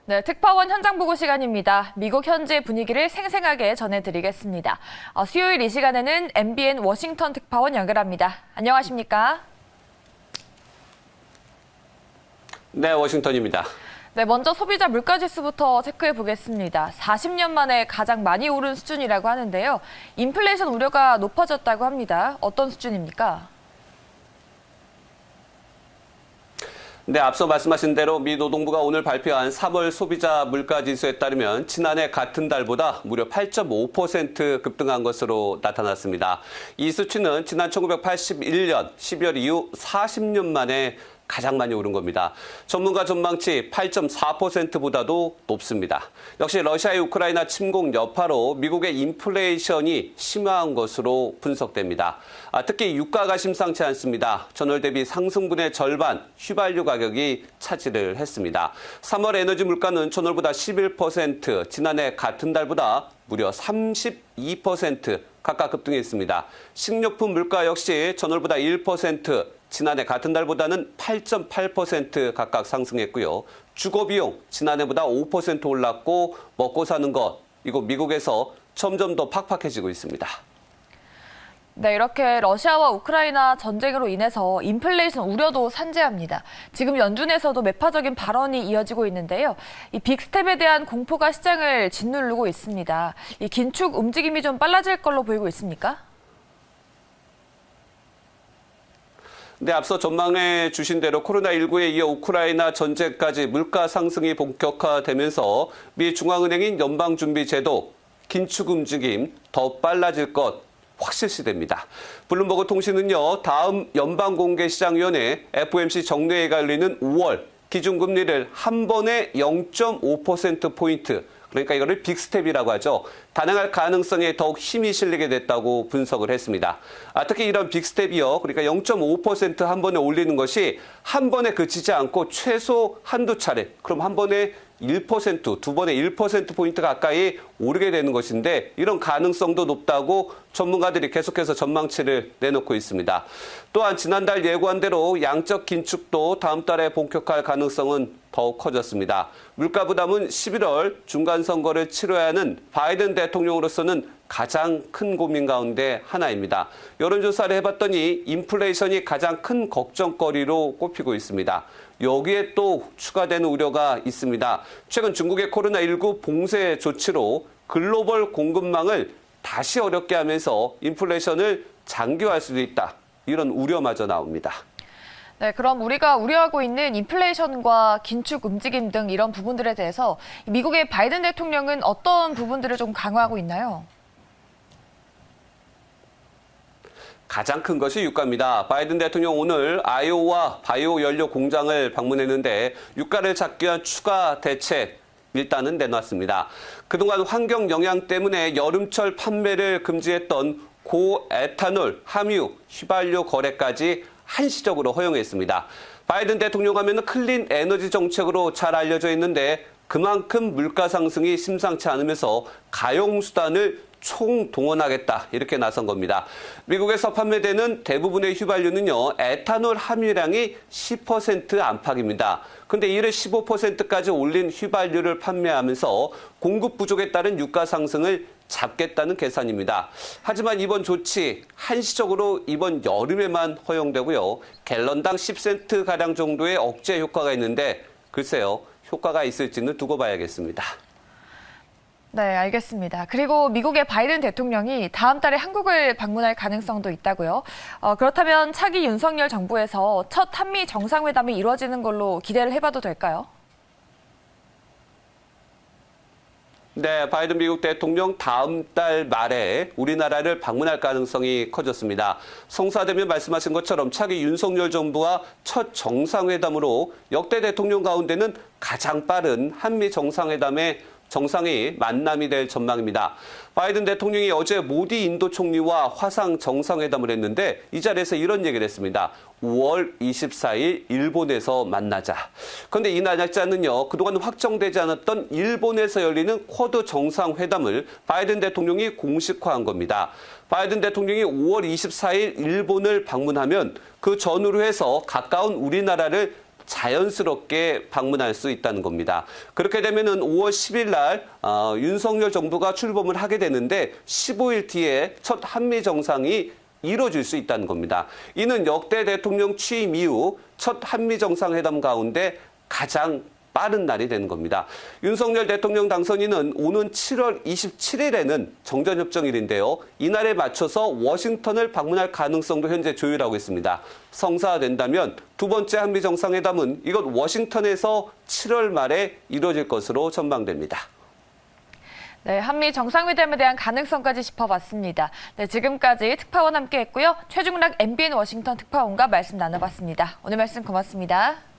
네, 특파원 현장 보고 시간입니다. 미국 현지 분위기를 생생하게 전해드리겠습니다. 수요일 이 시간에는 MBN 워싱턴 특파원 연결합니다. 안녕하십니까? 네, 워싱턴입니다. 네, 먼저 소비자 물가지수부터 체크해 보겠습니다. 40년 만에 가장 많이 오른 수준이라고 하는데요. 인플레이션 우려가 높아졌다고 합니다. 어떤 수준입니까? 네, 앞서 말씀하신 대로 미 노동부가 오늘 발표한 3월 소비자 물가지수에 따르면 지난해 같은 달보다 무려 8.5% 급등한 것으로 나타났습니다. 이 수치는 지난 1981년 12월 이후 40년 만에 가장 많이 오른 겁니다. 전문가 전망치 8.4%보다도 높습니다. 역시 러시아의 우크라이나 침공 여파로 미국의 인플레이션이 심화한 것으로 분석됩니다. 특히 유가가 심상치 않습니다. 전월 대비 상승분의 절반, 휘발유 가격이 차지를 했습니다. 3월 에너지 물가는 전월보다 11%, 지난해 같은 달보다 무려 32% 각각 급등했습니다. 식료품 물가 역시 전월보다 1%, 지난해 같은 달보다는 8.8% 각각 상승했고요. 주거비용 지난해보다 5% 올랐고 먹고 사는 것, 이거 미국에서 점점 더 팍팍해지고 있습니다. 네, 이렇게 러시아와 우크라이나 전쟁으로 인해서 인플레이션 우려도 산재합니다. 지금 연준에서도 매파적인 발언이 이어지고 있는데요. 이 빅스텝에 대한 공포가 시장을 짓누르고 있습니다. 이 긴축 움직임이 좀 빨라질 걸로 보이고 있습니까? 네, 앞서 전망해 주신 대로 코로나19에 이어 우크라이나 전쟁까지 물가 상승이 본격화되면서 미 중앙은행인 연방준비제도 긴축 움직임 더 빨라질 것 확실시됩니다. 블룸버그 통신은요, 다음 연방공개시장위원회 FOMC 정례회가 열리는 5월 기준금리를 한 번에 0.5%포인트, 그러니까 이거를 빅스텝이라고 하죠. 단행할 가능성에 더욱 힘이 실리게 됐다고 분석을 했습니다. 특히 이런 빅스텝이요, 그러니까 0.5% 한 번에 올리는 것이 한 번에 그치지 않고 최소 한두 차례, 그럼 한 번에 1%, 두 번에 1%포인트 가까이 오르게 되는 것인데 이런 가능성도 높다고 전문가들이 계속해서 전망치를 내놓고 있습니다. 또한 지난달 예고한 대로 양적 긴축도 다음 달에 본격화할 가능성은 더욱 커졌습니다. 물가 부담은 11월 중간선거를 치러야 하는 바이든 대통령으로서는 가장 큰 고민 가운데 하나입니다. 여론조사를 해봤더니 인플레이션이 가장 큰 걱정거리로 꼽히고 있습니다. 여기에 또 추가되는 우려가 있습니다. 최근 중국의 코로나19 봉쇄 조치로 글로벌 공급망을 다시 어렵게 하면서 인플레이션을 장기화할 수도 있다. 이런 우려마저 나옵니다. 네, 그럼 우리가 우려하고 있는 인플레이션과 긴축 움직임 등 이런 부분들에 대해서 미국의 바이든 대통령은 어떤 부분들을 좀 강화하고 있나요? 가장 큰 것이 유가입니다. 바이든 대통령 오늘 아이오와 바이오 연료 공장을 방문했는데 유가를 잡기 위한 추가 대책 일단은 내놨습니다. 그동안 환경 영향 때문에 여름철 판매를 금지했던 고에탄올, 함유, 휘발유 거래까지 한시적으로 허용했습니다. 바이든 대통령 하면 클린 에너지 정책으로 잘 알려져 있는데 그만큼 물가 상승이 심상치 않으면서 가용수단을 총동원하겠다 이렇게 나선 겁니다. 미국에서 판매되는 대부분의 휘발유는요, 에탄올 함유량이 10% 안팎입니다. 근데 이를 15%까지 올린 휘발유를 판매하면서 공급 부족에 따른 유가 상승을 잡겠다는 계산입니다. 하지만 이번 조치 한시적으로 이번 여름에만 허용되고요. 갤런당 10센트가량 정도의 억제 효과가 있는데 글쎄요, 효과가 있을지는 두고 봐야겠습니다. 네, 알겠습니다. 그리고 미국의 바이든 대통령이 다음 달에 한국을 방문할 가능성도 있다고요. 그렇다면 차기 윤석열 정부에서 첫 한미 정상회담이 이루어지는 걸로 기대를 해봐도 될까요? 네, 바이든 미국 대통령 다음 달 말에 우리나라를 방문할 가능성이 커졌습니다. 성사되면 말씀하신 것처럼 차기 윤석열 정부와 첫 정상회담으로 역대 대통령 가운데는 가장 빠른 한미 정상이 만남이 될 전망입니다. 바이든 대통령이 어제 모디 인도 총리와 화상 정상회담을 했는데 이 자리에서 이런 얘기를 했습니다. 5월 24일 일본에서 만나자. 그런데 이 날짜는요, 그동안 확정되지 않았던 일본에서 열리는 쿼드 정상회담을 바이든 대통령이 공식화한 겁니다. 바이든 대통령이 5월 24일 일본을 방문하면 그 전후로 해서 가까운 우리나라를 자연스럽게 방문할 수 있다는 겁니다. 그렇게 되면은 5월 10일 날 윤석열 정부가 출범을 하게 되는데 15일 뒤에 첫 한미 정상이 이뤄질 수 있다는 겁니다. 이는 역대 대통령 취임 이후 첫 한미 정상회담 가운데 가장 빠른 날이 되는 겁니다. 윤석열 대통령 당선인은 오는 7월 27일에는 정전협정일인데요. 이날에 맞춰서 워싱턴을 방문할 가능성도 현재 조율하고 있습니다. 성사된다면 두 번째 한미 정상회담은 이곳 워싱턴에서 7월 말에 이뤄질 것으로 전망됩니다. 네, 한미 정상회담에 대한 가능성까지 짚어봤습니다. 네, 지금까지 특파원 함께했고요. 최중락 MBN 워싱턴 특파원과 말씀 나눠봤습니다. 오늘 말씀 고맙습니다.